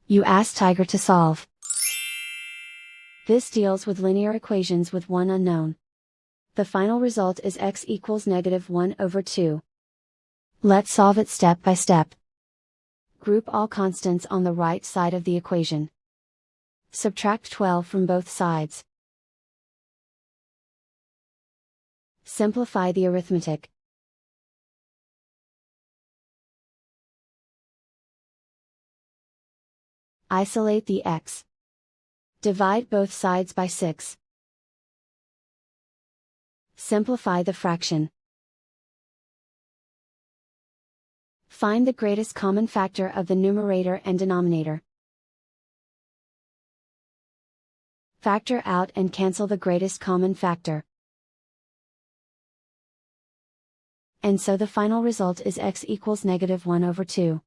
You ask Tiger to solve. This deals with linear equations with one unknown. The final result is x equals -1/2. Let's solve it step by step. Group all constants on the right side of the equation. Subtract 12 from both sides. Simplify the arithmetic. Isolate the x. Divide both sides by 6. Simplify the fraction. Find the greatest common factor of the numerator and denominator. Factor out and cancel the greatest common factor. And so the final result is x equals -1/2.